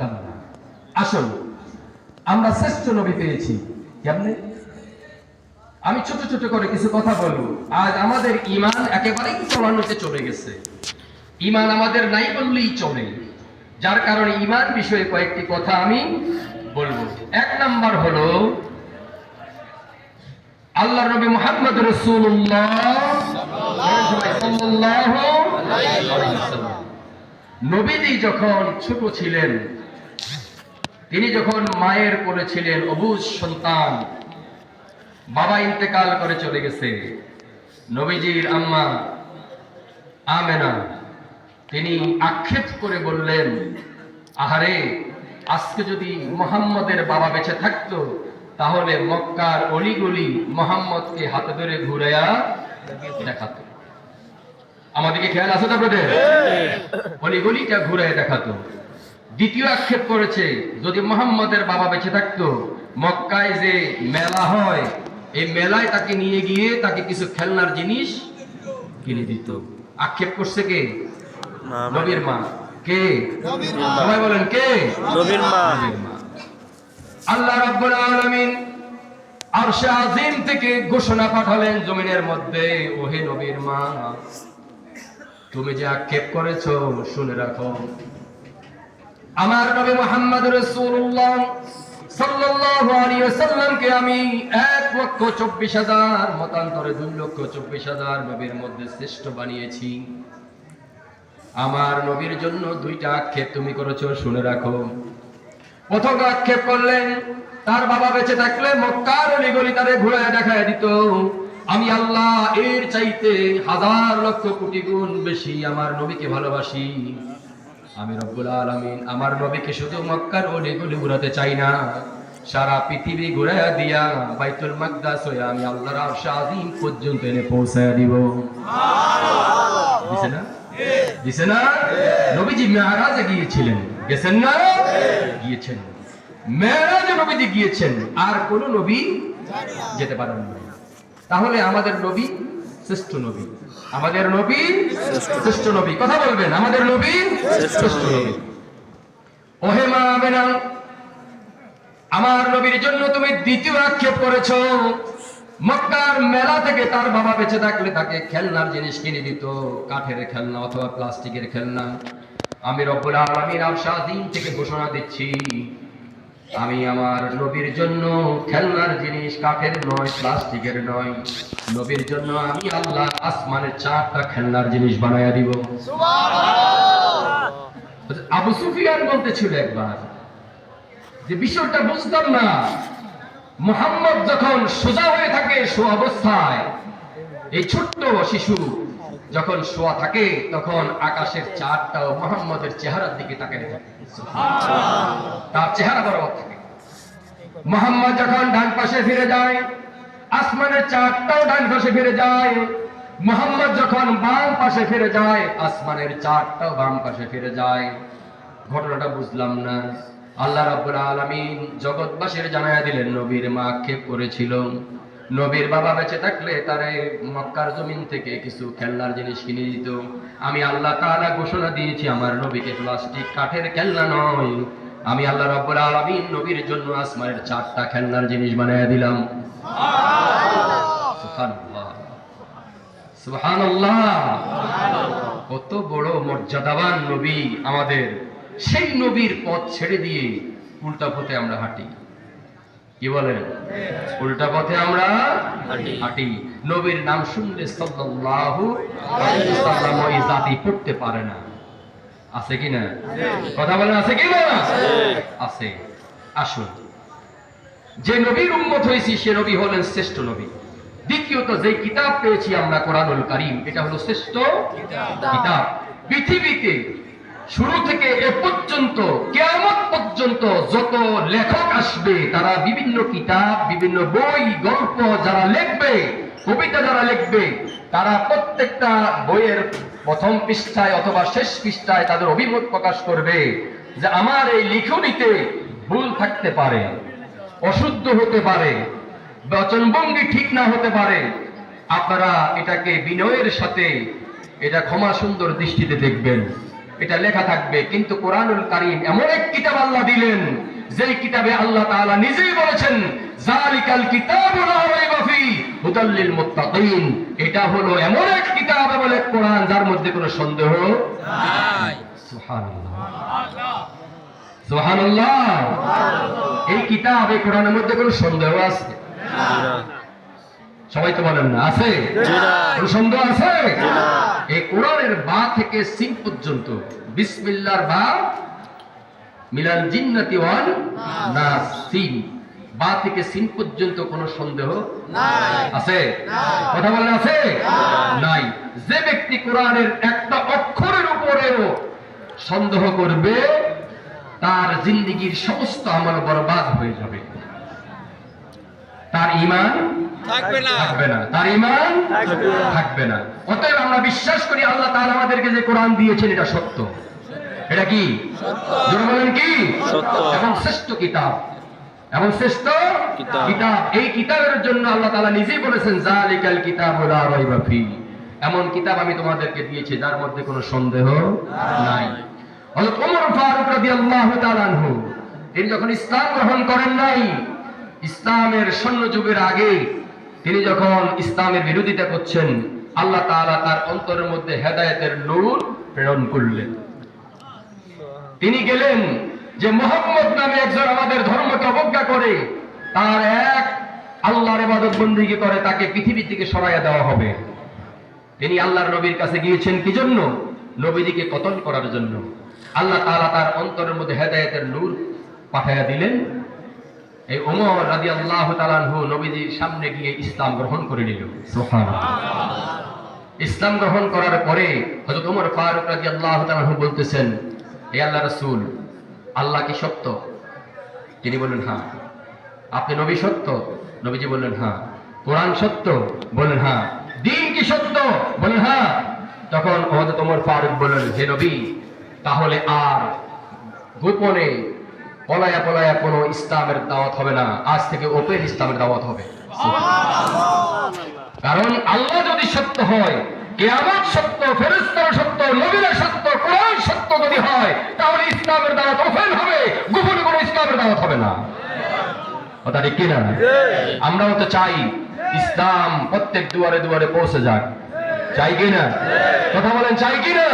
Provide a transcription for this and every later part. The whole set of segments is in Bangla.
পারতাম না। আসল আমরা শ্রেষ্ঠ নবী পেয়েছি কেমনে? আমি ছোট ছোট করে কিছু কথা বলবো। আজ আমাদের ঈমান একেবারেই তলানিতে চলে গেছে। ঈমান আমাদের নাই বললেই চলে। যার কারণে ঈমান বিষয়ে কয়েকটি কথা আমি বলবো। এক নাম্বার হলো আল্লাহর নবী মুহাম্মদ রাসূলুল্লাহ সাল্লাল্লাহু আলাইহি ওয়াসাল্লাম নবীজি যখন ছোট ছিলেন, তিনি যখন মায়ের কোলে ছিলেন, অবুঝ সন্তান, বাবা ইন্তেকাল করে চলে গেছে, নবীজির আম্মা আমেনা তিনি আক্ষেপ করে বললেন, আহারে, আজকে যদি মুহাম্মদের বাবা বেঁচে থাকতো তাহলে মক্কার অলিগলি মুহাম্মদকে হাতে ধরে ঘুরাইয়া দেখাতো। আমাদেরকে খেয়াল আছে তো আপনাদের? অলিগলিটা ঘুরাইয়া দেখাতো। দ্বিতীয় আক্ষেপ করেছে, যদি মুহাম্মদের বাবা বেঁচে থাকতো মক্কায় যে মেলা হয় এই মেলায় তাকে নিয়ে গিয়ে তাকে কিছু খেলনার জিনিস কিনে দিত। আক্ষেপ করছে কে? নবীর মা। কে? সবাই বলেন কে? নবীর মা। আল্লাহ রাব্বুল আলামিন আরশে আজিম থেকে ঘোষণা পাঠালেন জমিনের মধ্যে, ওহে নবীর মা, তুমি যে আক্ষেপ করেছো শুনে রাখো, আমার নবী মুহাম্মদ রাসূলুল্লাহ সাল্লাল্লাহু আলাইহি ওয়াসাল্লামকে আমি 1,24,000 মতান্তরে 2,24,000 নবীর মধ্যে শ্রেষ্ঠ বানিয়েছি। আমার নবীর জন্য দুইটা আক্ষেপ তুমি করেছো, শুনে রাখো। প্রথম আক্ষেপ করলেন, তার বাবা বেঁচে থাকলে মক্কার অলিগলি তারে ঘুরায় দেখায় দিত, আমি আল্লাহ এর চাইতে 1000 লক্ষ কোটি গুণ বেশি আমার নবীকে ভালোবাসি। আমি রব্বুল আলামিন আমার নবীকে শুধু মক্কার অলিগলি ঘুরাতে চাই না, সারা পৃথিবী ঘুরাইয়া দিয়া বাইতুল মাকদাস হয়ে আমি আল্লাহর আরশ আজিম পর্যন্ত এনে পৌঁছায়া দিব। দিছে না? দিছে না? নবীজি মেরাজে গিয়েছিলেন, গেছেন না? গিয়েছেন। মেরাজে নবীজি গিয়েছেন, আর কোন নবী যেতে পারেন না। তাহলে আমাদের নবী শ্রেষ্ঠ নবী, আমাদের নবী শ্রেষ্ঠ নবী। কথা বলবেন, আমাদের নবী শ্রেষ্ঠ নবী। ওহে মা আমেনা, আমার নবীর জন্য তুমি দ্বিতীয় আক্ষেপ করেছো। মক্কার মেলা থেকে তার বাবা বেঁচে থাকলে তাকে খেলনার জিনিস কিনে দিত, কাঠের খেলনা অথবা প্লাস্টিকের খেলনা। আমি রব্বুল আলামিন আরশ আজিম থেকে ঘোষণা দিচ্ছি, আমি আমার নবীর জন্য খেলনার জিনিস কাঠের নয়, প্লাস্টিকের নয়, নবীর জন্য আমি আল্লাহ আসমানের 4টা খেলনার জিনিস বানায়া দিব। সুবহানাল্লাহ। আবু সুফিয়ান বলতেছিল একবার যে বিষয়টা বুঝতাম না, মুহাম্মদ যখন সোজা হয়ে থাকে শোয়া অবস্থায়, এই ছোট্ট শিশু যখন শোয়া থাকে তখন আকাশের 4টাও মুহাম্মদের চেহারার দিকে তাকিয়ে থাকে। সুবহানাল্লাহ। তার চেহারা বরাবর থাকে। মুহাম্মদ যখন ডান পাশে ফিরে যায় আসমানের 4টাও ডান পাশে ফিরে যায়, মুহাম্মদ যখন বাম পাশে ফিরে যায় আসমানের 4টাও বাম পাশে ফিরে যায়। ঘটনাটা বুঝলাম না। আল্লাহ রাব্বুল আলামিন জগৎবাসীর জানায়া দিলেন, নবীর মা আক্ষেপ করেছিল, নবীর বাবা বেঁচে থাকলে তারে মক্কার জমিন থেকে কিছু খেলনার জিনিস কিনে দিত। আমি আল্লাহ তাআলা ঘোষণা দিয়েছি আমার নবীকে প্লাস্টিক কাঠের খেলনা নয়, আমি আল্লাহ রাব্বুল আলামিন নবীর জন্য আসমানের 4টা খেলনার জিনিস বানায়া দিলাম। সুবহানাল্লাহ, সুবহানাল্লাহ। কত বড় মর্যাদাবান নবী আমাদের। সেই নবীর পথ ছেড়ে দিয়ে উল্টা পথে আমরা হাঁটি। কি বলেন? উল্টা পথে আমরা হাঁটি। নবীর নাম শুনলে সাল্লাল্লাহু আলাইহি ওয়াসাল্লাম ওই জাতি পড়তে পারে না। আছে কি না? কথা বলেন, আছে কি না? আছে। আসুন, যে নবীর উম্মত হয়েছি সে নবী হলেন শ্রেষ্ঠ নবী। দ্বিতীয়ত, যে কিতাব পেয়েছি আমরা কোরআনুল কারীম, এটা হলো শ্রেষ্ঠ কিতাব। পৃথিবীতে শুরু থেকে এ পর্যন্ত কিয়ামত পর্যন্ত যত লেখক আসবে তারা বিভিন্ন কিতাব, বিভিন্ন বই, গল্প যারা লিখবে, কবিতা যারা লিখবে, তারা প্রত্যেকটা বইয়ের প্রথম পৃষ্ঠায় অথবা শেষ পৃষ্ঠায় তাদের অভিমত প্রকাশ করবে যে আমার এই লিখনীতে ভুল থাকতে পারে, অশুদ্ধ হতে পারে, বচনভঙ্গি ঠিক না হতে পারে, আপনারা এটাকে বিনয়ের সাথে এটা ক্ষমা সুন্দর দৃষ্টিতে দেখবেন। এটা লেখা থাকবে। কিন্তু কোরআনুল কারীম এমন এক কিতাব আল্লাহ দিলেন, যেই কিতাবে আল্লাহ তাআলা নিজেই বলেছেন যালিকাল কিতাবু লা রাইবা ফি হুদাল লিল মুত্তাকিন। এটা হলো এমন এক কিতাব, এমন এক কোরআন যার মধ্যে কোনো সন্দেহ নাই। সুবহানাল্লাহ, সুবহানাল্লাহ। এই কিতাব, এই কোরআনের মধ্যে কোনো সন্দেহ আছে? সবাই তো বলেন না, আছে? কোনো সন্দেহ আছে? এই কোরআনের বা থেকে সিন পর্যন্ত, বিসমিল্লাহর বা, মিনাল জিন্নাতি ওয়াল নাস, সিন, বা থেকে সিন পর্যন্ত কোনো সন্দেহ নাই। আছে? কথা বলেন, আছে? নাই। যে ব্যক্তি কোরআনের একটা অক্ষরের উপরেও সন্দেহ করবে, তার জিন্দেগীর সমস্ত আমল বরবাদ হয়ে যাবে, তার ঈমান থাকবে না, তার ঈমান থাকবে না। অতএব আমরা বিশ্বাস করি আল্লাহ তাআলা আমাদেরকে যে কোরআন দিয়েছেন এটা সত্য। এটা কি সত্য? বলেন কি সত্য? এবং শ্রেষ্ঠ কিতাব, এবং শ্রেষ্ঠ কিতাব। এই কিতাবের জন্য আল্লাহ তাআলা নিজেই বলেছেন যালিকাল কিতাবু লা রাইবা ফি। এমন কিতাব আমি তোমাদেরকে দিয়েছি যার মধ্যে কোনো সন্দেহ নাই। হযরত ওমর ফারুক রাদিয়াল্লাহু তাআলা আনহু, তিনি যখন ইসলাম গ্রহণ করেন নাই, ইসলামের স্বর্ণ যুগের আগে তিনি যখন ইসলামের বিরোধিতা করছেন, আল্লাহ তাআলা তার অন্তরের মধ্যে হেদায়েতের নূর প্রেরণ করলেন। তিনি গেলেন যে মুহাম্মদ নামে একজন আমাদের ধর্মকে অবজ্ঞা করে, তার এক আল্লাহর ইবাদত বন্দেগী করে, তাকে পৃথিবী থেকে সরাইয়া দেওয়া হবে। তিনি আল্লাহর নবীর কাছে গিয়েছেন কি জন্য? নবীজিকে কতল করার জন্য। আল্লাহ তাআলা তার অন্তরের মধ্যে হেদায়েতের নূর পাঠাইয়া দিলেন। এই ওমর রাদিয়াল্লাহু তাআলা আনহু নবীজির সামনে গিয়ে ইসলাম গ্রহণ করে নিল। সুবহানাল্লাহ। ইসলাম গ্রহণ করার পরে হযরত ওমর ফারুক রাদিয়াল্লাহু তাআলা আনহু বলতেছেন, হে আল্লাহর রাসূল, আল্লাহ কি সত্য? তিনি বললেন হ্যাঁ। আপনি নবী সত্য? নবীজি বললেন হ্যাঁ। কোরআন সত্য? বললেন হ্যাঁ। দ্বীন কি সত্য? বললেন হ্যাঁ। তখন হযরত ওমর ফারুক বললেন, হে নবী, তাহলে আর গোপনে পলায়া পলায়া কোনো ইসলামের দাওয়াত হবে না, আজ থেকে ওপেন ইসলামের দাওয়াত হবে। কারণ আল্লাহ যদি সত্য হয়, কিয়ামত সত্য, ফেরেশতারা সত্য, নবীরা সত্য, কোরআন সত্য যদি হয়, তাহলে ইসলামের দাওয়াত ওপেন হবে, গোপনে কোনো ইসলামের দাওয়াত হবে না। কথা ঠিক কিনা? আমরাও তো চাই ইসলাম প্রত্যেক দুয়ারে দুয়ারে পৌঁছে যাক, চাই কিনা? কথা বলেন, চাই কিনা?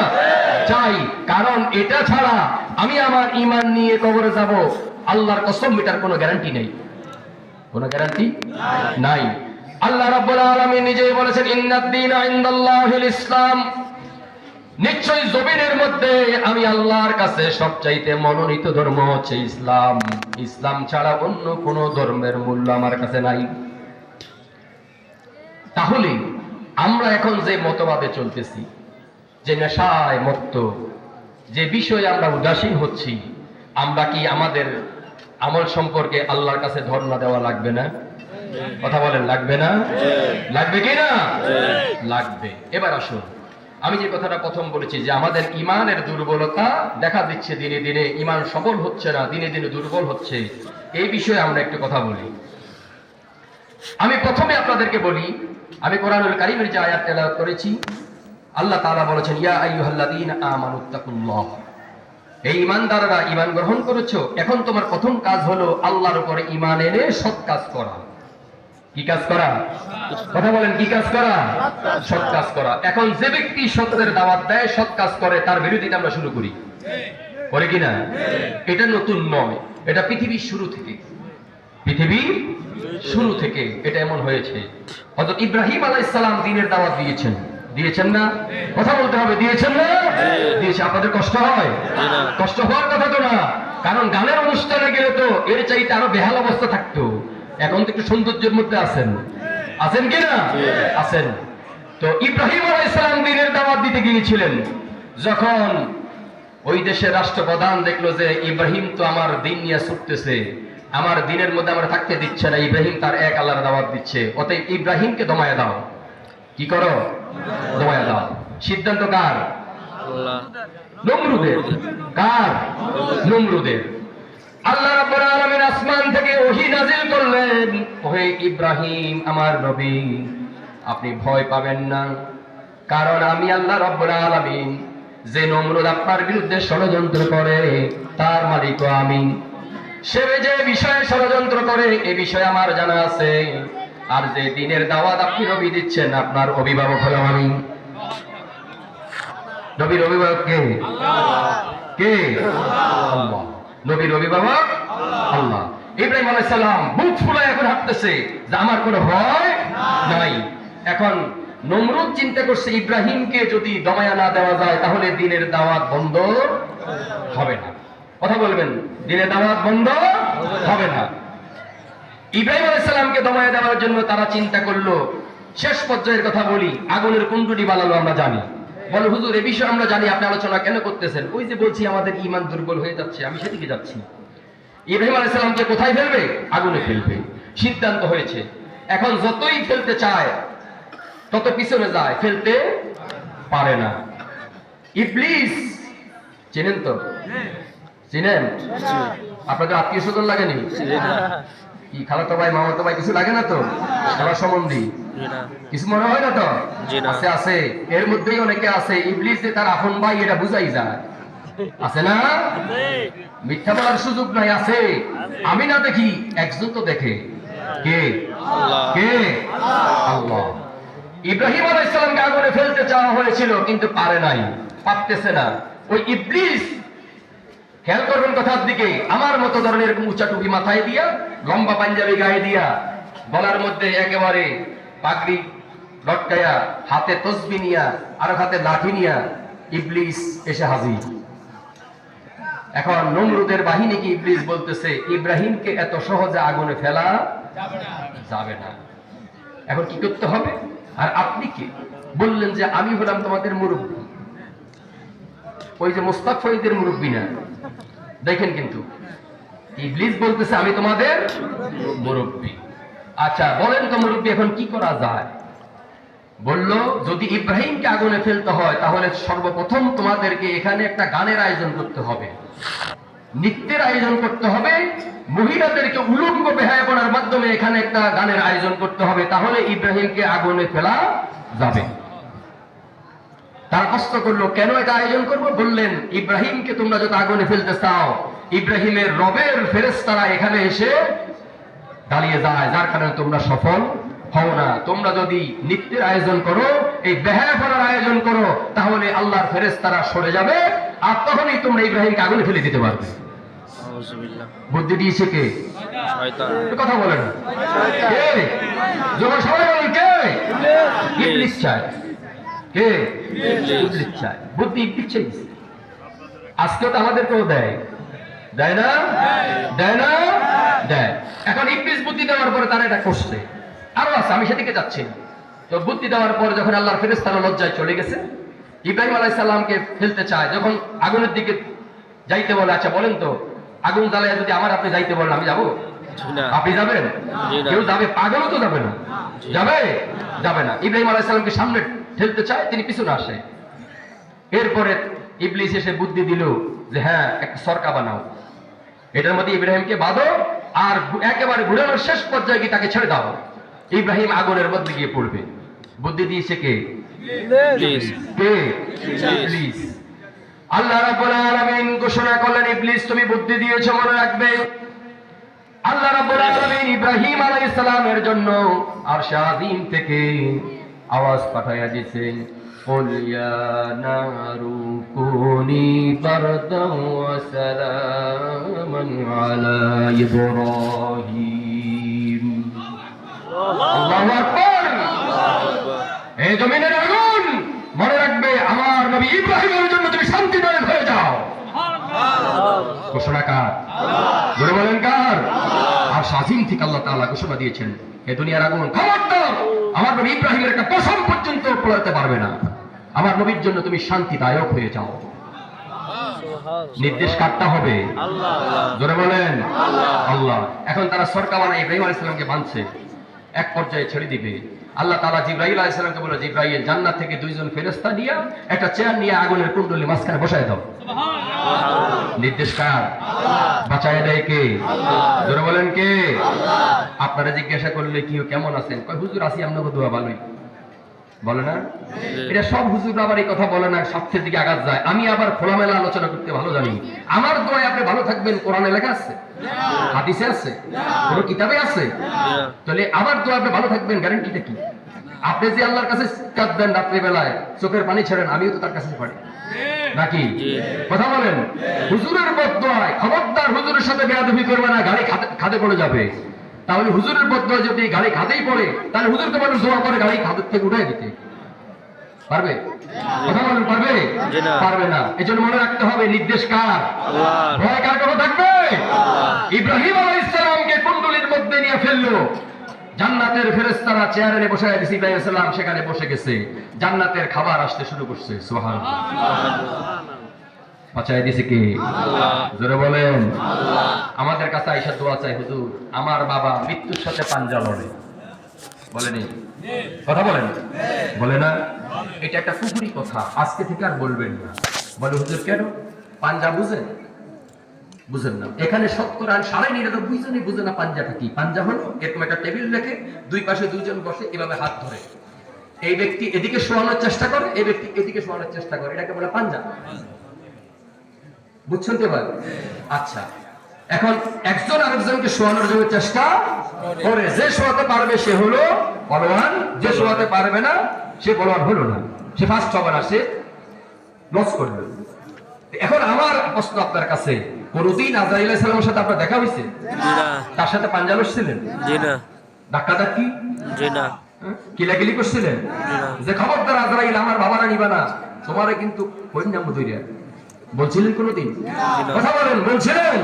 চাই। কারণ এটা ছাড়া আমি আমার ঈমান নিয়ে কবরে যাব, আল্লাহর কসম, এটার কোনো গ্যারান্টি নেই। কোনো গ্যারান্টি নাই। আল্লাহ রাব্বুল আলামিন নিজেই বলেছেন ইন্নাদ দীনা ইনদাল্লাহিল ইসলাম, নিশ্চয়ই জমিনের মধ্যে আমি আল্লাহর কাছে সবচাইতে মনোনীত ধর্ম হচ্ছে ইসলাম। ইসলাম ছাড়া অন্য কোনো ধর্মের মূল্য আমার কাছে নাই। তাহলে আমরা এখন যে মতবাদে চলতেছি, যে নেশায় মত্ত, যে বিষয়ে আমরা উদাসীন হচ্ছি, আমরা কি আমাদের আমল সম্পর্কে আল্লাহর কাছে ধর্ণা দেওয়া লাগবে না? কথা বলেন, লাগবে না? লাগবে কি না? লাগবে। এবার আসুন, আমি যে কথাটা প্রথম বলেছি যে আমাদের ঈমানের দুর্বলতা দেখা দিচ্ছে, দিনে দিনে ঈমান সবল হচ্ছে না, দিনে দিনে দুর্বল হচ্ছে, এই বিষয়ে আমরা একটু কথা বলি। আমি প্রথমে আপনাদেরকে বলি, আমি কোরআনুল কারীমের যে আয়াত তেলাওয়াত করেছি, আল্লাহ তাআলা বলেছেন ইয়া আইয়ুহাল্লাযীনা আমানুত্তাকুল্লাহ। এই ঈমানদাররা, ঈমান গ্রহণ করেছো, এখন তোমার প্রথম কাজ হলো আল্লাহর উপরে ঈমান এনে সৎ কাজ করা। কি কাজ করা? কথা বলেন, কি কাজ করা? সৎ কাজ করা। এখন যে ব্যক্তি সত্যের দাওয়াত দেয়, সৎ কাজ করে, তার বিরোধিতা আমরা শুরু করি, করে কিনা? এটা নতুন নয়, এটা পৃথিবীর শুরু থেকে, পৃথিবীর শুরু থেকে এটা এমন হয়েছে। হযরত ইব্রাহিম আলাইহিস সালাম দ্বীনের দাওয়াত দিয়েছেন, দিয়েছেন না? কথা বলতে হবে, দিয়েছেন না? দিয়েছে। আপনাদের কষ্ট হয়? কষ্ট হওয়ার কথা তো না, কারণ গানের অনুষ্ঠানে গেলে তো এর চাইতে আরো বেহাল অবস্থা থাকতো। এখন তো একটু সৌন্দর্যের মধ্যে আছেন, আছেন কিনা? আছেন। তো ইব্রাহিম আলাইহিস সালাম দ্বীনের দাওয়াত দিতে গিয়েছিলেন। যখন ওই দেশের রাষ্ট্রপ্রধান দেখলো যে ইব্রাহিম তো আমার দ্বীন নিয়ে ছুটতেছে, আমার দ্বীনের মধ্যে আমরা থাকতে দিচ্ছে না, ইব্রাহিম তার এক আল্লাহর দাওয়াত দিচ্ছে, অতএব ইব্রাহিমকে দমায়ে দাও। কি করো? দমায়ে দাও। সিদ্ধান্ত কার? আল্লাহ। নমরুদের। কার? নমরুদের। আল্লাহ রাব্বুল আলামিন আসমান থেকে ওহী নাযিল করলেন, ওহে ইব্রাহিম আমার নবী, আপনি ভয় পাবেন না, কারণ আমি আল্লাহ রাব্বুল আলামিন যে নমরুদ আপনার বিরুদ্ধে ষড়যন্ত্র করে তার মালিকও আমি। সে যে বিষয়ে ষড়যন্ত্র করে এ বিষয়ে আমার জানা আছে। আর যে দিনের দাওয়াত আপনি নবী দিচ্ছেন আপনার অভিভাবক হলো আমি। নবীর অভিভাবক কে? কে? আল্লাহ। নবীর অভিভাবক আল্লাহ। ইব্রাহিম আলাইহিস সালাম বুক ফুলায় এখন হাঁটতেছে যে আমার কোনো ভয় নাই। এখন নমরুদ চিন্তা করছে ইব্রাহিমকে যদি দমায়া না দেওয়া যায় তাহলে দিনের দাওয়াত বন্ধ হবে না। কথা বলবেন, দিনের দাওয়াত বন্ধ হবে না। ইব্রাহিম আলাইহিস সালামকে দমায়া দেওয়ার জন্য তারা চিন্তা করলো, শেষ পর্যায়ের কথা বলি, আগুনের কুণ্ডুলি বানালো আমরা জানি। বলে হুজুর এ বিষয়ে আমরা জানি, আপনি আলোচনা কেন করতেছেন? ওই যে বলছি আমাদের ঈমান দুর্বল হয়ে যাচ্ছে, আমি সেদিকে যাচ্ছি। ইব্রাহিম আলাইহিস সালামকে কোথায় ফেলবে? আগুনে ফেলবে। সিদ্ধান্ত হয়েছে। এখন যতই ফেলতে চায় তত পিছনে যায়, ফেলতে পারে না। ইবলিস চিনেন তো? চিনেন? আপনাদের আত্মীয় স্বজন লাগেনি? কি খালাতো ভাই মামাতো ভাই কিছু লাগে না তো? সবার সম্বন্ধী কিছু মনে হয় না তো? আছে আছে, এর মধ্যেই অনেকে আছে ইবলিস যে তার আপন ভাই এটা বুঝাই যায়। আছে না? মিথ্যা বলার সুযোগ নাই, আছে। আমি না দেখি, একজন তো দেখে। কে? কে? আল্লাহ। ইব্রাহিম আলাইহিস সালামকে আগুনে ফেলতে চাওয়া হয়েছিল কিন্তু পারে নাই, পারতেছে না। ওই ইবলিস, খেয়াল করবেন কথার দিকে, আমার মতো ধরনের উঁচা টুপি মাথায় দিয়া, লম্বা পাঞ্জাবি গায়ে দিয়া, গলার মধ্যে একেবারে পাগড়ি লটকায়া, হাতে তসবি নিয়া, আর হাতে লাঠি নিয়া ইবলিস এসে হাজির। এখন নমরুদের বাহিনীকে ইবলিস বলতেছে ইব্রাহিমকে এত সহজে আগুনে ফেলা যাবে না, এখন কি করতে হবে? আর আপনি কে? বললেন যে আমি হলাম তোমাদের মুরব্বী। ওই যে মুস্তাক ফরিদের মুরব্বী না, দেখেন কিন্তু ইবলিস বলতেছে আমি তোমাদের মুরব্বী। আচ্ছা বলেন তো মুরব্বী, এখন কি করা যায়? বলল যদি ইব্রাহিমকে আগুনে ফেলতে হয় তাহলে সর্বপ্রথম তোমাদেরকে এখানে একটা গানের আয়োজন করতে হবে, নৃত্যের আয়োজন করতে হবে, মহিলাদেরকে উলঙ্গ বেহায়াপনার মাধ্যমে এখানে একটা গানের আয়োজন করতে হবে, তাহলে ইব্রাহিমকে আগুনে ফেলা যাবে। তারা কষ্ট করলো, কেন এটা আয়োজন করব? বললেন ইব্রাহিমকে তোমরা যদি আগুনে ফেলতে চাও, ইব্রাহিমের রবের ফেরেশতারা এখানে এসে দাঁড়িয়ে যায়, যার কারণে তোমরা সফল হও না। তোমরা যদি নৃত্যের আয়োজন করো, এই বেহায়াপনার আয়োজন করো, তাহলে আল্লাহর ফেরেশতারা সরে যাবে, আর তখনই তোমরা ইব্রাহিমকে আগুনে ফেলে দিতে পারবে। বুদ্ধি দিয়েছে কে? শয়তান। কথা বলেন কে? যখন সবাই বলেন কে? ইবলিস চায়। কে? ইবলিস চায়। বুদ্ধি ইবলিস চাইছে। আজকেও তো আমাদেরকেও দেয়, দেয় না? দেয় না? দেয়। এখন ইবলিস বুদ্ধি দেওয়ার পরে তারা এটা করছে। আরো আছে, আমি সেদিকে যাচ্ছি। তো বুদ্ধি দেওয়ার পর যখন আল্লাহর ফেরেশতারা লজ্জায় চলে গেছে, ইব্রাহিম আলাইহিস সালামকে ফেলতে চায়, যখন আগুনের দিকে যাইতে বলে, আচ্ছা বলেন তো আগুন জ্বালায় যদি আমার আপনি যাইতে বলেন, আমি যাবো? আপনি যাবেন? কেউ যাবে? পাগলও তো যাবে না। যাবে? যাবে না। ইব্রাহিম আলাইহিস সালামকে সামনে ঠেলতে চায়, তিনি পিছনে আসে। এরপরে ইবলিস এসে বুদ্ধি দিল যে হ্যাঁ একটা সরকা বানাও, এটার মধ্যে ইব্রাহিমকে বাঁধো, আর একেবারে ঘুরানোর শেষ পর্যায়ে গিয়ে তাকে ছেড়ে দাও, ইব্রাহিম আগুনের মধ্যে গিয়ে পড়বে। বুদ্ধি দিয়েছে কে? কে? ইবলিস। আল্লাহ রাব্বুল আলামিন ঘোষণা করলেন ইবলিস তুমি বুদ্ধি দিয়েছো, মনে রাখবে। আল্লাহ রাব্বুল আলামিন ইব্রাহিম আলাইহিস সালামের জন্য আরশে আযীম থেকে আওয়াজ পাঠায়া দিয়েছেন, কুল ইয়া নারু কুনি বারদান ওয়া সালামান আলা ইব্রাহিম। আল্লাহু আকবার। এই জমিনের আগুন মনে রাখবে আমার নবী ইব্রাহিমের জন্য তুমি শান্তিদায়ক হয়ে যাও। ঘোষণা কার? জোরে বলেন কার? আর শাজিম থেকে আল্লাহ তাআলা ঘোষণা দিয়েছেন এই দুনিয়ার আগুন খবরদার আমার নবী ইব্রাহিমের একটা কসম পর্যন্ত পোড়াতে পারবে না। আমার নবীর জন্য তুমি শান্তিদায়ক হয়ে যাও। নির্দেশ কাটতে হবে আল্লাহ। জোরে বলেন আল্লাহ। এখন তারা সরকা বানায় ইব্রাহিম আলাইহিস সালামকে বাঁধছে, এক পর্যায়ে ছেড়ে দিবে। আল্লাহ তাআলা জিবরাইল আলাইহিস সালামকে বলে, জিবরাইল জান্নাত থেকে দুইজন ফেরেশতা নিয়ে একটা চেয়ার নিয়ে আগুনের কুণ্ডলী মাঝখানে বসায় দাও। সুবহানাল্লাহ। নির্দেশ কার? বাঁচায় দেয় কে? জোরে বলেন কে? আপনারা জিজ্ঞাসা করলে কি কেমন আছেন, কয় হুজুর আছি আপনাকে দোয়া ভালোই। বলে না? এটা সব হুজুর আবার এই কথা বলে না, স্বার্থের দিকে আঘাত যায়। আমি আবার খোলামেলা আলোচনা করতে ভালো জানি। আমার দোয়ায় আপনি ভালো থাকবেন কোরআনে লেখা আছে, হাদিসে আছে, কোন কিতাবে আছে? তাহলে আমার দোয়া আপনি ভালো থাকবেন গ্যারান্টিটা কি? আপনি যে আল্লাহর কাছে কাঁদবেন রাত্রে বেলায়, চোখের পানি ছেড়েন, আমিও তো তার কাছে পারি নাকি? কথা বলেন। হুজুরের বদদোয়ায় খবরদার হুজুরের সাথে বেয়াদবি করবে না, গাড়ি খাদে পড়ে যাবে। তাহলে হুজুরের বদদোয়া যদি গাড়ি খাদেই পড়ে, তাহলে হুজুরকে মানুষ দোয়া করে গাড়ি খাদের থেকে উঠাই দিতে পারবে? কথা বলেন, পারবে? পারবে না। এজন্য মনে রাখতে হবে নির্দেশ কার? ভয় কার কথা থাকবে? ইব্রাহিম আলাইহিস সালামকে কুণ্ডলীর মধ্যে নিয়ে ফেললো, জান্নাতের ফেরেশতারা চেয়ারে বসে গেছে, ইব্রাহিম আলাইহিস সালাম সেখানে বসে গেছে, জান্নাতের খাবার আসতে শুরু করছে। সুবহানাল্লাহ। বাঁচায় দিয়েছে কি? জোরে বলেন। আমাদের কাছে আয়েশা দোয়া চাই, হুজুর আমার বাবা মৃত্যুর সাথে পাঞ্জা লড়ে, বলেনি? কথা বলেন, বলে না? এটা একটা কুফরি কথা, আজকে থেকে আর বলবেন না। বলে হুজুর কেন? পাঞ্জা বুঝেন? বুঝেন না। এখানে 99.99 জনই বুঝে না পাঞ্জাটা কি। পাঞ্জা হলো এরকম একটা টেবিল রেখে দুই পাশে দুইজন বসে, এভাবে হাত ধরে, এই ব্যক্তি এদিকে শোয়ানোর চেষ্টা করে, এই ব্যক্তি এদিকে শোয়ানোর চেষ্টা করে, এটাকে বলে পাঞ্জা। বুঝছেন তো ভাই? আচ্ছা, এখন একজন আরেকজনকে শোয়ানোর জন্য চেষ্টা করে, যে শোয়াতে পারবে সে হলো বলওয়ান, যে শোয়াতে পারবে না সে বলওয়ান হলো না, সে ফার্স্ট হবে না, সে লস করবে। এখন আমার প্রশ্ন আপনার কাছে, কোনদিন আজরাইল আলাইহিস সালামের সাথে আপনার দেখা হয়েছে? তার সাথে পাঞ্জা লড়ছিলেন? ধাক্কাধাক্কি? কিলাকিলি করছিলেন যে খবরদার আজরাইল আমার বাবারা নিবা না, তোমারে কিন্তু হইনাম দইরা বলছিলেন কোনদিন? কথা বলেন, বলছিলেন?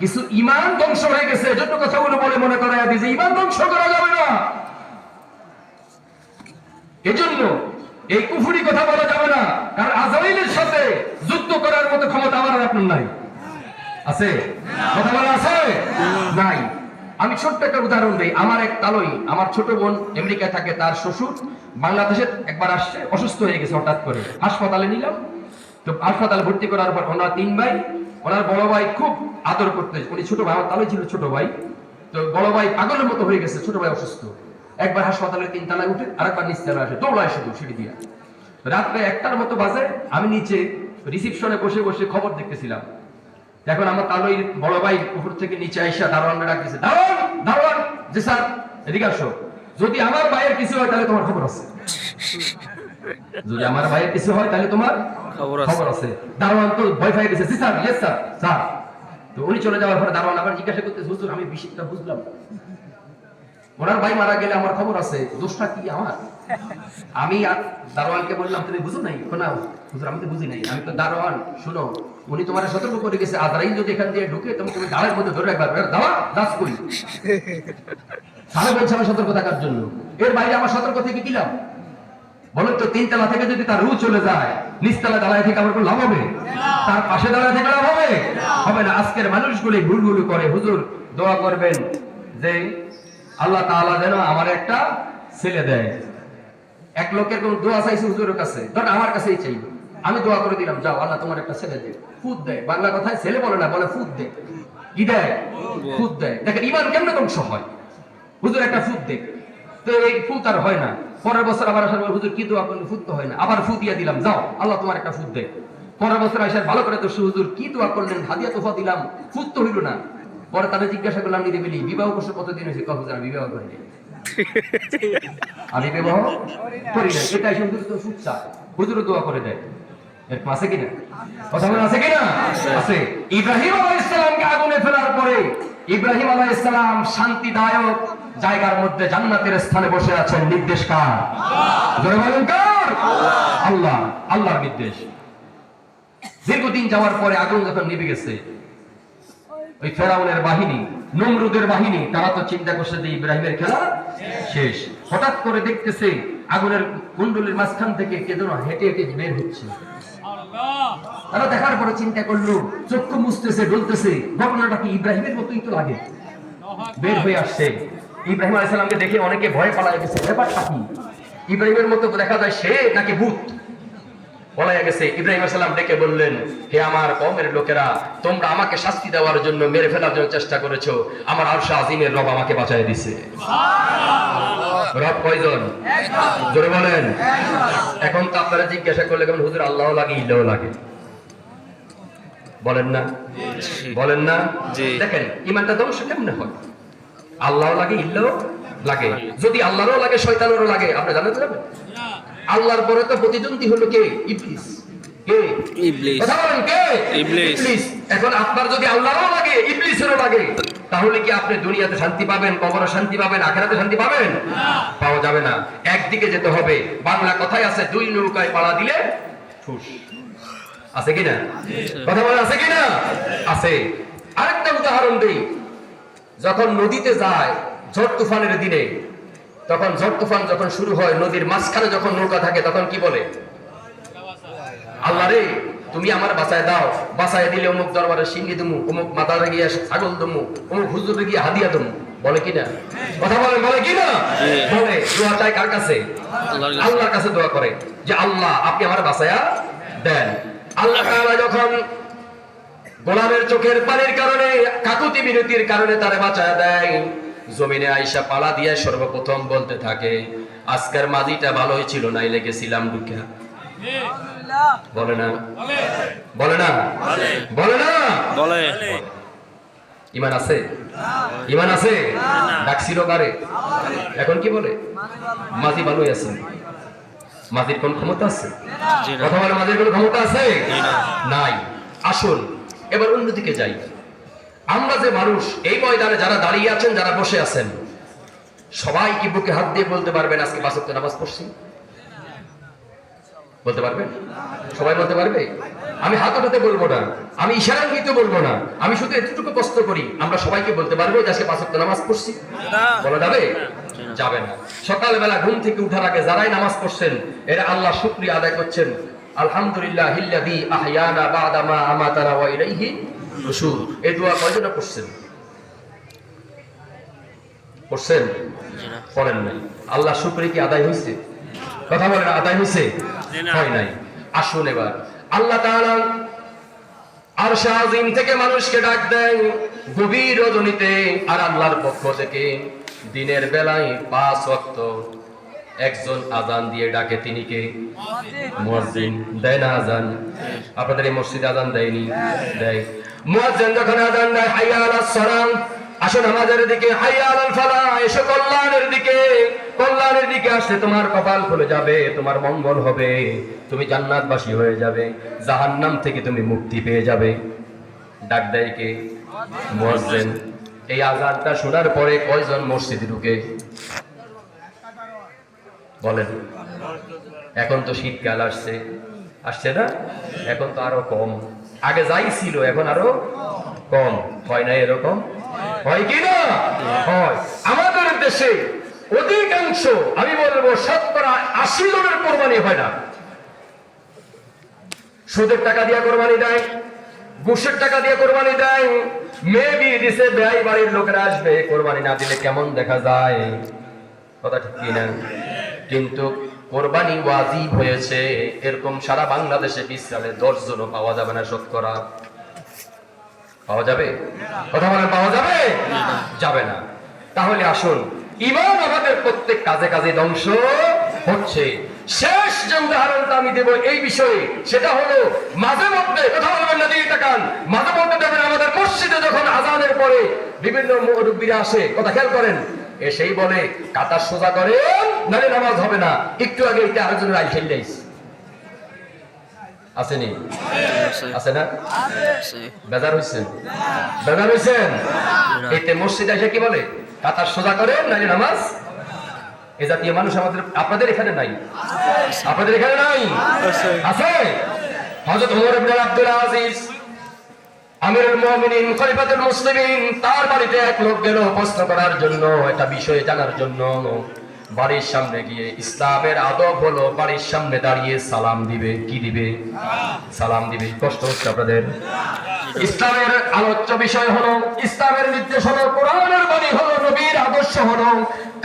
কিছু ঈমান ধ্বংস হয়ে গেছে, এজন্য কথাগুলো বলে মনে করায় দিই যে ঈমান ধ্বংস করা যাবে না। এজন্য এই কুফরি কথা বলা যাবে না, কারণ আজরাইলের সাথে যুদ্ধ করার মতো ক্ষমতা আমার আর আপনার নাই। আছে? কথা বলা আছে? নাই। আমি ছোট্ট একটা উদাহরণ দেই। আমার এক তালই, আমার ছোট বোন আমেরিকায় থাকে, তার শ্বশুর বাংলাদেশে একবার আসছে, অসুস্থ হয়ে গেছে হঠাৎ করে, হাসপাতালে নিলাম। তো হাসপাতালে ভর্তি করার পর ওনারা 3 ভাই, ওনার বড় ভাই খুব আদর করতে, উনি ছোট ভাই, আমার তালই ছিল ছোট ভাই, তো বড় ভাই পাগলের মতো হয়ে গেছে, ছোট ভাই অসুস্থ। একবার হাসপাতালে 3 তলায় উঠে, আরেকবার নিচ তলায় আসে, দৌড়ায় শুধু সিঁড়ি দিয়া। রাত্রে 1টার মতো বাজে, আমি নিচে রিসিপশনে বসে বসে খবর দেখতেছিলাম। এখন আমার তালই বড় ভাই উপর থেকে নিচে আইসা দারোয়ানরা ডাকতেছে, দারোয়ান, দারোয়ান, জি স্যার, এদিকে আসো, যদি আমার ভাইয়ের কিছু হয় তাহলে তোমার খবর আছে, যদি আমার ভাইয়ের কিছু হয় তাহলে তোমার খবর আছে। দারোয়ান তো ভয় পেয়ে গেছে, জি স্যার, ইয়েস স্যার, স্যার। তো উনি চলে যাওয়ার পরে দারোয়ান আবার জিজ্ঞাসা করতেছে, হুজুর আমি বিষয়টা বুঝলাম, ওনার ভাই মারা গেলে আমার খবর আছে, দোষটা কি আমার? আমি দারোয়ানকে বললাম, তুমি বুঝো নাই? না হুজুর আমি তো বুঝি নাই। আমি তো দারোয়ান, শুনো, উনি তোমার সতর্ক করে গেছে, আজরাইল যদি এখান দিয়ে ঢুকে তুমি গালের মধ্যে ধরে রাখবা, দাওয়া দাস করি তাহলে বলছে আমার সতর্ক থাকার জন্য। এর বাইরে আমার সতর্ক থেকে কি লাভ? বলেন তো, 3 তলা থেকে যদি তার রু চলে যায়, নিচতলা দাঁড়ায় থেকে আমার কোনো লাভ হবে? তার পাশে দাঁড়ায় থেকে লাভ হবে? হবে না। আজকের মানুষগুলি ভুলগুলো করে। হুজুর দোয়া করবেন যে আল্লাহ তাআলা যেন আমার একটা ছেলে দেয়। এক লোকের কোন দোয়া চাইছে হুজুরের কাছে, ধর আমার কাছেই চাইবে, আমি দোয়া করে দিলাম, যাও আল্লাহ তোমার একটা ছেলে দেয়। ফুদ দেয়, বাংলা কথায় ছেলে বলে না, বলে ফুদ দেয়। কি দেয়? ফুদ দেয়। দেখেন ঈমান কেমনে ধ্বংস হয়। হুজুর একটা ফুদ দেয়, তো এই ফুদ আর হয় না। পরের বছর আবার আসার পর হুজুর কি দোয়া করলেন? ফুদ তো হয় না, আবার ফুদ দিয়ে দিলাম, যাও আল্লাহ তোমার একটা ফুদ দেয়। পরের বছর আসার ভালো করে তো হুজুর কি দোয়া করলেন? হাদিয়া তোফা দিলাম, ফুদ তো হইল না। পরে তাদের জিজ্ঞাসা করলাম, নিরিবিলি বিবাহ করছো কতদিন হয়েছে? হুজুর আমি বিবাহ করিনি, আমি বিবাহ করি না। এটাই সুন্দর তো সুচ্ছা, হুজুর দোয়া করে দেয়। এরকম আছে কিনা? কথা বলে আছে কিনা? আছে। ইব্রাহিম আলাইহিস সালামকে আগুনে ফেলার পরে ইব্রাহিম আলাইহিস সালাম শান্তিদায়ক জায়গার মধ্যে জান্নাতের স্থানে বসে আছেন। নির্দেশ কার? জোরে বলেন কার? আল্লাহ। আল্লাহর নির্দেশ। দীর্ঘদিন যাওয়ার পরে আগুন যখন নিভে গেছে, ওই ফেরাউনের বাহিনী, নমরুদের বাহিনী, তারা তো চিন্তা করছে যে ইব্রাহিমের খেলা শেষ। হঠাৎ করে দেখতেছে আগুনের কুণ্ডলীর মাঝখান থেকে কে যেন হেঁটে হেঁটে বের হচ্ছে। তারা দেখার পরে চিন্তা করলো, চক্ষু মুছতেছে, বলতেছে ঘটনাটা কি ইব্রাহিমের মতোই তো লাগে। বের হয়ে আসছে। ইব্রাহিম আলাইহিস সালামকে দেখে অনেকে ভয় পালায় গেছে। ব্যাপারটা কি? ইব্রাহিমের মতো দেখা যায় সে নাকি ভূত? পলাইয়া গেছে। ইব্রাহিম আলাইহিস সালাম ডেকে বললেন, হে আমার কওমের লোকেরা, তোমরা আমাকে শাস্তি দেওয়ার জন্য, মেরে ফেলার জন্য চেষ্টা করেছো, আমার আরশ আজিমের রব আমাকে বাঁচায় দিয়েছে। রব কয়জন? জোরে বলেন। এখন তো আপনারা জিজ্ঞাসা করলে কেমন, হুজুর আল্লাহ লাগে ইল্লাহ লাগে, বলেন না? বলেন না? দেখেন ইমানটা ধ্বংস কেমনে হয়? আল্লাহ লাগে ইল্লাহ লাগে, যদি আল্লাহরও লাগে শয়তানেরও লাগে, আপনি জানেন যাবেন? আল্লাহর পরে তো প্রতিদ্বন্দ্বী হলো কে? ইবলিস। কে? ইবলিস। কথা বলেন কে? ইবলিস। এখন আপনার যদি আল্লাহরও লাগে ইবলিসেরও লাগে, তাহলে কি আপনি দুনিয়াতে শান্তি পাবেন, কবরে শান্তি পাবেন, আখিরাতে শান্তি পাবেন? পাওয়া যাবে না। একদিকে যেতে হবে। বাংলা কথায় আছে, দুই নৌকায় পাড়া দিলে ঠুস। আছে কিনা? কথা বলেন আছে কিনা? আছে। আরেকটা উদাহরণ দেই, যখন নদীতে যায় ঝড় তুফানের দিনে, তখন ঝড় তুফান যখন শুরু হয়, নদীর মাঝখানে যখন নৌকা থাকে, তখন কি বলে? আল্লাহ রে তুমি আমার বাঁচায় দাও, বাঁচায় দিলে অমুক দরবারে সিংহি দমু, অমুক মাতারে গিয়ে ছাগল দমু, অমুক হুজুরে গিয়ে হাদিয়া দমু, বলে কিনা? কথা বলেন, বলে কিনা? বলে। দোয়া চায় কার কাছে? আল্লাহর কাছে দোয়া করে যে আল্লাহ আপনি আমার বাঁচায়া দেন। আল্লাহ তাআলা যখন গোলামের চোখের পানির কারণে, কাকুতি বিরতির কারণে তারে বাঁচায়া দেয়, জমিনে আইসা পালা দিয়ে সর্বপ্রথম বলতে থাকে, আজকের মাঝিটা ভালোই ছিল, নাই লেগেছিলাম ঢুকা। বলে না? বলে না? বলে না? বলে। ইমান আছে? ইমান আছে? ডাকছিল কারে? এখন কি বলে? মাঝি ভালোই আছে। মাঝির কোন ক্ষমতা আছে? কথা বলে, মাঝির কোন ক্ষমতা আছে? নাই। আসুন এবার অন্যদিকে যাই। আমরা যে মানুষ, এই ময়দানে যারা দাঁড়িয়ে আছেন, যারা বসে আছেন, সবাই কি বুকে হাত দিয়ে বলতে পারবেন আজকে ৫ ওয়াক্ত নামাজ পড়ছি? বলতে পারবেন? সবাই বলতে পারবে? আমি হাত উঠাতে বলবো না, আমি ইশারা ইঙ্গিতে বলবো না, আমি শুধু এতটুকু প্রশ্ন করি, আমরা সবাইকে বলতে পারবো যে আজকে ৫ ওয়াক্ত নামাজ পড়ছি? বলা যাবে? যাবে না। সকালবেলা ঘুম থেকে উঠার আগে যারাই নামাজ পড়ছেন, এরা আল্লাহ শুকরিয়া আদায় করছেন, আলহামদুলিল্লাহিল্লাযী আহইয়ানা বা'দা মা আমাতানা ওয়া ইলাইহি নুশুর। এই দোয়া কয়জন পড়ছেন? পড়ছেন? পড়েন নাই। আল্লাহ শুকরিয়া কি আদায় হয়েছে? কথা বলেন, আদায় হয়েছে? হয় নাই। আসুন এবার আল্লাহ তাআলা আরশে আজিম থেকে মানুষকে ডাক দেন গভীর রজনীতে, আর আল্লাহর পক্ষ থেকে দিনের বেলায় ৫ ওয়াক্ত একজন আজান দিয়ে ডাকে। তিনি কে? মুয়াজ্জিন। দেয় না আজান? আপনাদের এই মসজিদে আজান দেয়নি? দেয়। মুয়াজ্জিন যখন আজান দেয়, হাইয়া আলাস সালাম, আসো নামাজের দিকে, হাইয়া আলাল ফালাহ, এসো কল্যাণের দিকে। কল্যাণের দিকে আসলে তোমার কপাল খুলে যাবে, তোমার মঙ্গল হবে, তুমি জান্নাতবাসী হয়ে যাবে, জাহান্নাম থেকে তুমি মুক্তি পেয়ে যাবে। ডাক দেয় কে? মুয়াজ্জিন। এই আজানটা শোনার পরে কয়জন মসজিদে ঢুকে? বলেন। এখন তো শীতকাল আসছে, আসছে না? এখন তো আরো কম। আগে যাই ছিল এখন আরো কম। হয় না এরকম? হয় কি না? হয়। আমাদের দেশে অধিকাংশ, আমি বলবো 80% জনের কোরবানি হয় না। সুদের টাকা দিয়ে কোরবানি দেয়, ঘুষের টাকা দিয়ে কোরবানি দেয়, মেয়ে বিয়ে দিছে, ব্যয় বাড়ির লোকেরা আসবে, কোরবানি না দিলে কেমন দেখা যায়? কথা ঠিক কিনা? কিন্তু কোরবানি ওয়াজিব হয়েছে এরকম সারা বাংলাদেশে বিশ্রামে 10 জনও পাওয়া যাবে না। শতকরা পাওয়া যাবে? কথা বলেন, পাওয়া যাবে? যাবে না। তাহলে আসুন, ঈমান আমাদের প্রত্যেক কাজে কাজে ধ্বংস হচ্ছে। শেষ যে উদাহরণটা আমি দেব এই বিষয়ে, সেটা হলো মাঝে মধ্যে, কথা বলবেন না দিয়ে তাকান, মাঝে মধ্যে দেখবেন আমাদের মসজিদে যখন আজানের পরে বিভিন্ন মুরব্বীরা আসে, কথা খেয়াল করেন, এসেই বলে কাতার সোজা করেন নালে নামাজ হবে না। একটু আগে এটা আরেকজনের আই ফেল যাইছে, আসেনি? আছে না? বেজার হইছেন? বেজার হইছেন? এতে মসজিদে এসে কি বলে? কাতার সোজা করেন নালে নামাজ। এই জাতীয় মানুষ আমাদের, আপনাদের এখানে নাই? আপনাদের এখানে নাই? আছে। হযরত ওমর ইবনে আব্দুল আজিজ আমিরুল মুমিনিন খলিফাতুল মুসলিমিন, তার বাড়িতে এক লোক গেল প্রশ্ন করার জন্য, একটা বিষয় জানার জন্য। বাড়ির সামনে গিয়ে, ইসলামের আদব হলো বাড়ির সামনে দাঁড়িয়ে সালাম দিবে। কি দিবে? সালাম দিবে। কষ্ট হচ্ছে আপনাদের? ইসলামের আলোচ্য বিষয় হলো, ইসলামের নির্দেশ হলো, কোরআনের বাণী হলো, নবীর আদর্শ হলো,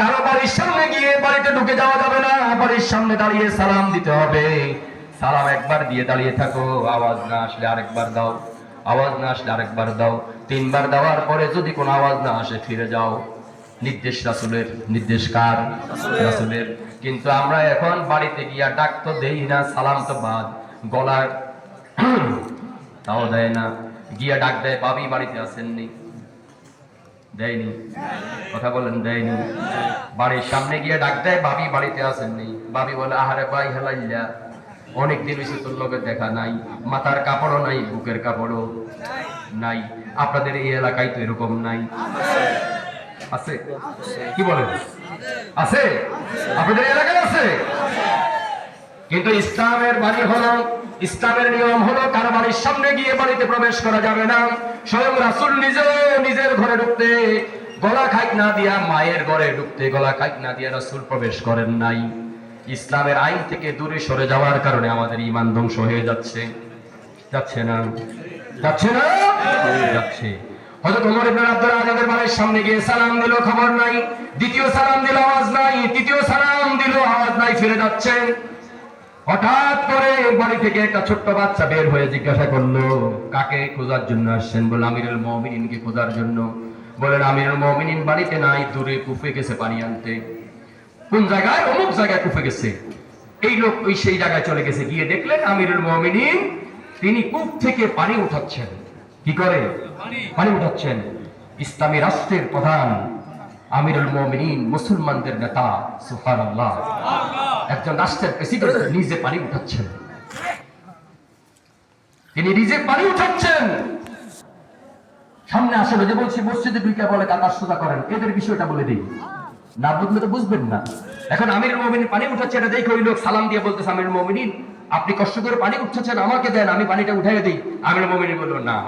কারো বাড়ির সামনে গিয়ে বাড়িতে ঢুকে যাওয়া যাবে না, বাড়ির সামনে দাঁড়িয়ে সালাম দিতে হবে। সালাম একবার দিয়ে দাঁড়িয়ে থাকো, আওয়াজ না আসলে আরেকবার দাও, আওয়াজ না আসলে আরেকবার দাও, 3 বার দেওয়ার পরে যদি কোনো আওয়াজ না আসে ফিরে যাও। নির্দেশ রাসূলের। নির্দেশ কার? রাসূলের। কিন্তু আমরা এখন বাড়িতে গিয়া ডাক তো দেই না, সালাম তো বাদ, গলা তাও দেয় না, গিয়া ডাক দেয় বাবি বাড়িতে আসেননি, দেয়নি, কথা বলেন দেয়নি। বাড়ির সামনে গিয়ে ডাক দেয় বাবি বাড়িতে আসেননি, বাবি বলে আহারে ভাই হেলাইয়া অনেকদিন হয়েছে তোর লোকের দেখা নাই, মাথার কাপড়ও নাই, বুকের কাপড়ও নাই। আপনাদের এই এলাকায় তো এরকম নাই, আছে? কি বলেন আছে? আপনাদের এলাকায় আছে? কিন্তু ইসলামের বাড়ি হলো, ইসলামের নিয়ম হলো কারো বাড়ির সামনে গিয়ে বাড়িতে প্রবেশ করা যাবে না। স্বয়ং রাসূল নিজেও নিজের ঘরে ঢুকতে গলা খাইক না দিয়া, মায়ের ঘরে ঢুকতে গলা খাইক না দিয়া রাসূল প্রবেশ করেন নাই। ইসলামের আইন থেকে দূরে সরে যাওয়ার কারণে আমাদের ঈমান ধ্বংস হয়ে যাচ্ছে। যাচ্ছে না? যাচ্ছে না? যাচ্ছে। হযরত ওমর ইবনে আব্দুল আযীজের বাড়ির সামনে গিয়ে সালাম দিল, খবর নাই। দ্বিতীয় সালাম দিল, আওয়াজ নাই। তৃতীয় সালাম দিল, আওয়াজ নাই, ফিরে যাচ্ছে। হঠাৎ করে বাড়ি থেকে একটা ছোট্ট বাচ্চা বের হয়ে জিজ্ঞাসা করলো, কাকে খোঁজার জন্য আসছেন? বলে আমিরুল মুমিনিনকে খোঁজার জন্য। বলেন আমিরুল মুমিনিন বাড়িতে নাই, দূরে কুফে গেছে পানি আনতে। কোন জায়গায়? অমুক জায়গায় কুফে গেছে। এই লোক ওই সেই জায়গায় চলে গেছে, গিয়ে দেখলেন আমিরুল মুমিনিন তিনি কূপ থেকে পানি উঠাচ্ছেন। কি করে? পানি উঠাচ্ছেন। ইসলামী রাষ্ট্রের প্রধান আমিরুল মুমিনিন, মুসলমানদের নেতা, সুবহানাল্লাহ, একজন রাষ্ট্রের প্রেসিডেন্ট নিজে পানি উঠাচ্ছেন। তিনি নিজে পানি উঠাচ্ছেন। সামনে আসলে যে বলছি মসজিদে ঢুকে বলে কাতার সোজা করেন, এদের বিষয়টা বলে দিই, না বুঝলে তো বুঝবেন না। এখন আমিরুল মুমিনিন পানি উঠাচ্ছে, এটা দেখে ওই লোক সালাম দিয়ে বলতেছে, আমিরুল মুমিনিন আপনি কষ্ট করে পানি উঠাচ্ছেন, আমাকে দেন, আমি পানিটা উঠাইয়ে দিই। আমিরুল মুমিনিন বলল, না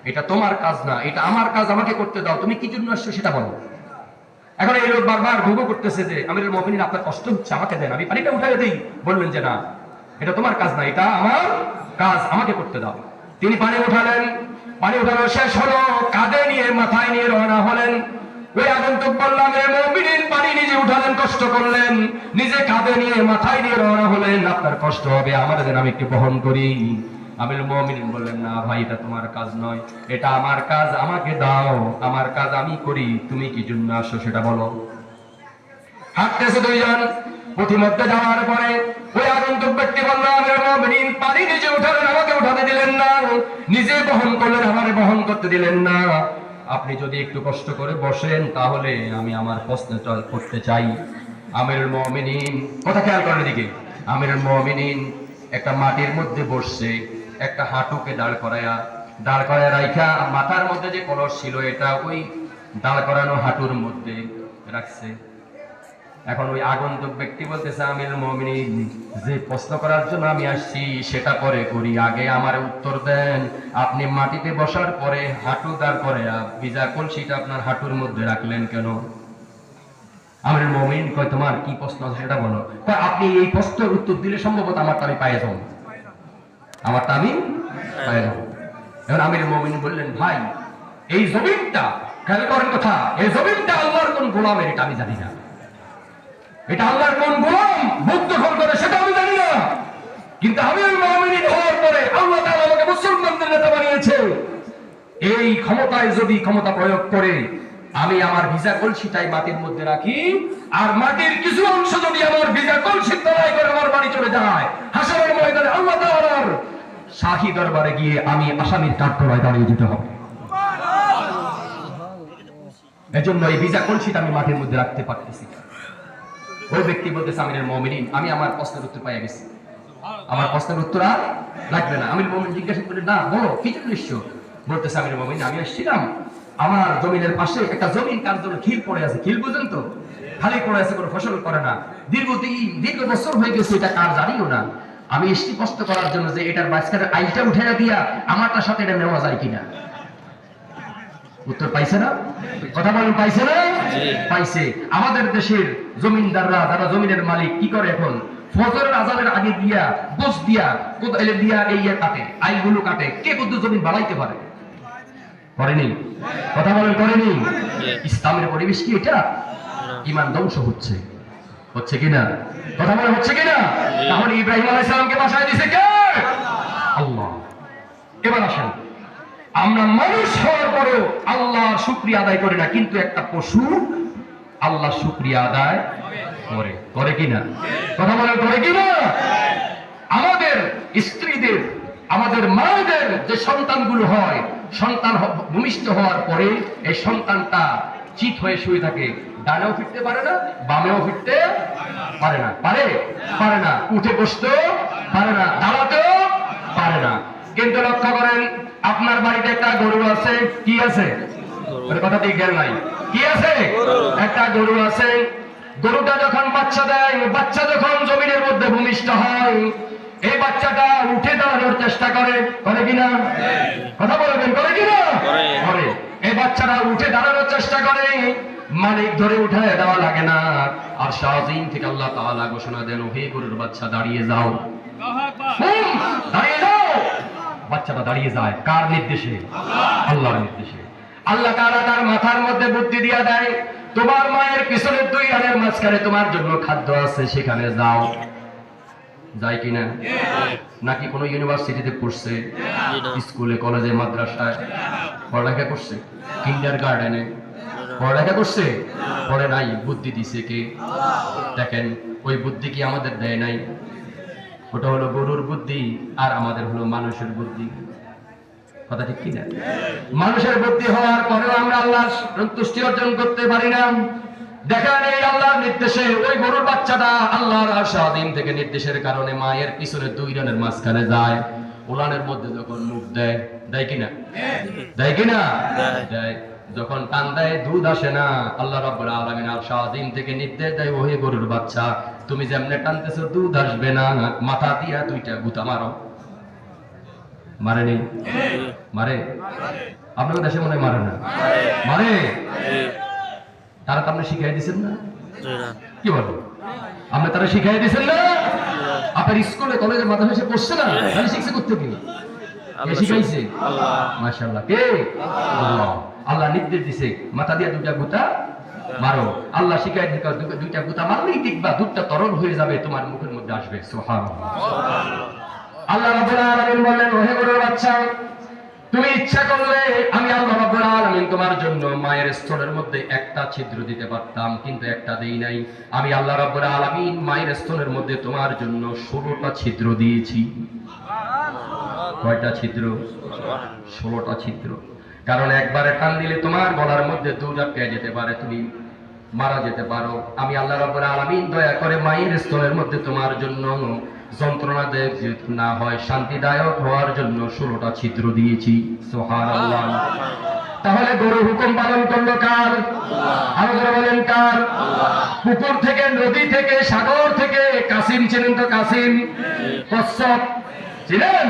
এটা তোমার কাজ না, এটা আমার কাজ, আমাকে করতে দাও, তুমি কি জন্য আসছো সেটা বলো। এখন এই লোক বারবার ভোগ করতেছে যে আমিরুল মুমিনিন আপনার কষ্ট হচ্ছে, আমাকে দেন, আমি পানিটা উঠাইয়ে দিই। বললেন যে না, এটা তোমার কাজ না, এটা আমার কাজ, আমাকে করতে দাও। তিনি পানি উঠালেন। পানি উঠানো শেষ হলো, কাঁধে নিয়ে মাথায় নিয়ে রওনা হলেন। ওই আগন্তুক বললাম আমিরুল মুমিনিন পানি নিজে উঠালেন, কষ্ট করলেন, নিজে কাঁধে নিয়ে মাথায় নিয়ে রওনা হলেন। আপনার কষ্ট হবে, আমার দেন, আমি একটু বহন করি। আমিরুল মুমিনিন বললেন, না ভাই এটা তোমার কাজ নয়, এটা আমার কাজ, আমাকে দাও, আমার কাজ আমি করি, তুমি কি জন্য আসো সেটা বলো। হাঁটতেছে দুইজন। পথিমধ্যে যাওয়ার পরে ওই আগন্তুক ব্যক্তি বলল, আমিরুল মুমিনিন পানি নিজে উঠালেন, আমাকে উঠাতে দিলেন না, নিজে বহন করলেন, আমারে বহন করতে দিলেন না। আপনি যদি একটু কষ্ট করে বসেন তাহলে আমি আমার প্রশ্নটা করতে চাই। আমিরুল মুমিনিন, কথা খেয়াল করেন এদিকে, আমিরুল মুমিনিন একটা মাটির মধ্যে বসছে, একটা হাঁটুকে দাঁড় করায়া রাইখা মাথার মধ্যে যে কলস ছিল এটা ওই দাঁড় করানো হাঁটুর মধ্যে রাখছে। এখন ওই আগন্তুক ব্যক্তি বলতেছে, আমিরুল মুমিনিন যে প্রশ্ন করার জন্য আমি আসছি সেটা পরে করি, আগে আমার উত্তর দেন। আপনি মাটিতে বসার পরে হাঁটু দাঁড় করায়া ভিজা কলসিটা আপনার হাঁটুর মধ্যে রাখলেন কেন? আমিরুল মুমিনিন কয়, তোমার কি প্রশ্ন আছে সেটা বলো। আপনি এই প্রশ্নের উত্তর দিলে সম্ভবত আমারটা আমি পাইয়ে যাবো, আমারটা আমি পাইয়ে যাবো। এখন আমিরুল মুমিনিন বললেন, ভাই এই জমিনটা, খেয়াল করেন কথা, এই জমিনটা আল্লাহর কোন গোলামের এটা আমি জানি না, এটা আল্লাহর কোন গোলাম বুক দখল করে সেটা আমি জানি না, কিন্তু আমিরুল মুমিনিন হওয়ার পরে আল্লাহ তাআলা আমাকে মুসলমানদের নেতা বানিয়েছে। এই ক্ষমতায় যদি ক্ষমতা প্রয়োগ করে আমি আমার ভিজা কলসিটাই মাটির মধ্যে রাখি, আর মাটির কিছু অংশ যদি আমার ভিজা কলসির তলায় করে আমার বাড়ি চলে যায়, হাসরের ময়দানে আল্লাহ তাআলার শাহী দরবারে গিয়ে আমি আসামির কাঠগড়ায় দাঁড়িয়ে যেতে হবে। এজন্য এই ভিজা কলসিটা আমি মাটির মধ্যে রাখতে পারতেছি। ওই ব্যক্তি বলতেছে, আমিরুল মুমিনিন আমি আমার প্রশ্নের উত্তর পাইয়া গেছি, আমার প্রশ্নের উত্তর আর লাগবে না। আমিরুল মুমিনিন জিজ্ঞাসা করলেন, না বলো কি জন্য এসছো? বলতেছে, আমিরুল মুমিনিন আমি আসছিলাম, আমার জমিনের পাশে একটা জমিন কার জন্য খিল পড়ে আছে, খিল বুঝেন তো, খালি পড়ে আছে, কোনো ফসল করে না, দীর্ঘ বছর হয়ে গেছে, এটা কার জানিও না। আমি এসছি কষ্ট করার জন্য যে এটার মাঝখানে আইলটা উঠাইয়া দিয়া আমারটার সাথে এটা নেওয়া যায় কিনা। উত্তর পাইছে না? কথা বলেন, পাইছে না? পাইছে। আমাদের দেশের জমিনদাররা, যারা জমিনের মালিক, কি করে এখন ফজরের আজানের আগে গিয়া গোস দিয়া কোদালে দিয়া এই কাটে, আইলগুলো কাটে। কে কত জমিন বাড়াইতে পারে? করেনি। কথা বলেন, করেনি। ইসলামের পরিবেশ কি এটা? ঈমান ধ্বংস হচ্ছে, হচ্ছে কিনা? কথা বলেন, হচ্ছে কিনা? তাহলে ইব্রাহিম আলাইহিস সালামকে বাসায় দিয়েছে কে? আল্লাহ। এবার আসেন, আমরা মানুষ হওয়ার পরেও আল্লাহর শুকরিয়া আদায় করি না, কিন্তু একটা পশু আল্লাহ শুকরিয়া আদায় করে, করে কিনা? কথা বলেন, করে কিনা? আমাদের স্ত্রীদের, আমাদের মায়েদের যে সন্তানগুলো হয়, সন্তান ভূমিষ্ঠ হওয়ার পরে এই সন্তানটা চিত হয়ে শুয়ে থাকে, ডানেও ফিরতে পারে না, বামেও ফিরতে পারে না, পারে পারে না, উঠে বসতেও পারে না, দাঁড়াতেও পারে না। কিন্তু লক্ষ্য করেন, আপনার বাড়িতে একটা গরু আছে, কি আছে? কথা দিয়ে গেল নাই, কি আছে? একটা গরু আছে। গরুটা যখন বাচ্চা দেয়, বাচ্চা যখন জমিনের মধ্যে ভূমিষ্ঠ হয়, এই বাচ্চাটা উঠে দাঁড়ানোর চেষ্টা করে, করে কিনা? কথা বলবেন, করে কিনা? করে। এই বাচ্চাটা উঠে দাঁড়ানোর চেষ্টা করে, মালিক ধরে উঠায় দেওয়া লাগে না। আর শাহজিন থেকে আল্লাহ তাআলা ঘোষণা দেন, হে গরুর বাচ্চা দাঁড়িয়ে যাও, দাঁড়িয়ে যাও। বাচ্চাটা দাঁড়িয়ে যায়, কার নির্দেশে? আল্লাহর নির্দেশে। আল্লাহ তাআলা তার মাথার মধ্যে বুদ্ধি দিয়ে দেয়, তোমার মায়ের পিছনের দুই রানের মাঝখানে তোমার জন্য খাদ্য আছে, সেখানে যাও। যায় কিনা? নাকি কোনো ইউনিভার্সিটিতে পড়ছে, স্কুলে, কলেজে, মাদ্রাসায় পড়ালেখা করছে, কিন্ডার গার্ডেনে পড়ালেখা করছে? পড়ে নাই। বুদ্ধি দিছে কে? দেখেন, ওই বুদ্ধি কি আমাদের দেয় নাই? ওটা হলো গরুর বুদ্ধি, আর আমাদের হলো মানুষের বুদ্ধি। কথা ঠিক কিনা? মানুষের বুদ্ধি হওয়ার পরেও আমরা আল্লাহর সন্তুষ্টি অর্জন করতে পারি না। দেখেন, এই আল্লাহর নির্দেশে ওই গরুর বাচ্চাটা আল্লাহর স্বাধীন থেকে নির্দেশের কারণে মায়ের পিছনে দুই রানের মাঝখানে যায়। উলানের মধ্যে যখন মুখ দেয়, দেয় কিনা? দেয় কিনা? দেয়। যখন টান দেয়, দুধ আসে না। আল্লাহ রাব্বুল আলামিন আর স্বাধীন থেকে নির্দেশ দেয়, ওহে গরুর বাচ্চা, তুমি যেমনে টানতেছো দুধ আসবে না, মাথা দিয়া দুইটা গুতা মারো। মারে নেই? মারে? আপনাদের দেশে মনে হয় মারে না? মারে? তারা তো আপনি শিখাই দিচ্ছেন না? কি বলো? আপনি তারা শিখাই দিচ্ছেন না? আপনার স্কুলে, কলেজে, মাদ্রাসায় পড়ছে না? তাহলে শিখছে কোত্থেকে? কে শিখাইছে? মাশাআল্লাহ। কে? আল্লাহ। আল্লাহ নির্দেশ দিছে, মাথা দিয়া দুইটা গুতা মারো। আল্লাহ শিখাই দিছে, দুইটা গুতা মারলেই দেখবা দুধটা তরল হয়ে যাবে, তোমার মুখের মধ্যে আসবে। সুবহানাল্লাহ। আল্লাহ রাব্বুল আলামিন বললেন, ওহে গরুর বাচ্চা, তুমি ইচ্ছা করলে আমি আল্লাহ রাব্বুল আলামিন তোমার জন্য মায়ের স্তনের মধ্যে একটা ছিদ্র দিতে পারতাম, কিন্তু একটা দেই নাই। আমি আল্লাহ রাব্বুল আলামিন মায়ের স্তনের মধ্যে তোমার জন্য 16টা ছিদ্র দিয়েছি। কয়টা ছিদ্র? 16টা ছিদ্র। কারণ একবারে টান দিলে তোমার গলার মধ্যে দুধ আটকে যেতে পারে, তুমি মারা যেতে পারো। আমি আল্লাহ রাব্বুল আলামিন দয়া করে মায়ের স্তনের মধ্যে তোমার জন্য যন্ত্রণাদায়ক না হয়, শান্তিদায়ক হওয়ার জন্য 16টা ছিদ্র দিয়েছি। সুবহানাল্লাহ। তাহলে গরু হুকুম পালন করলো কার? আল্লাহ। বলেন কার? পুকুর থেকে, নদী থেকে, সাগর থেকে। কাসিম ছিলেন তো? কাসিম কচ্ছপ ছিলেন?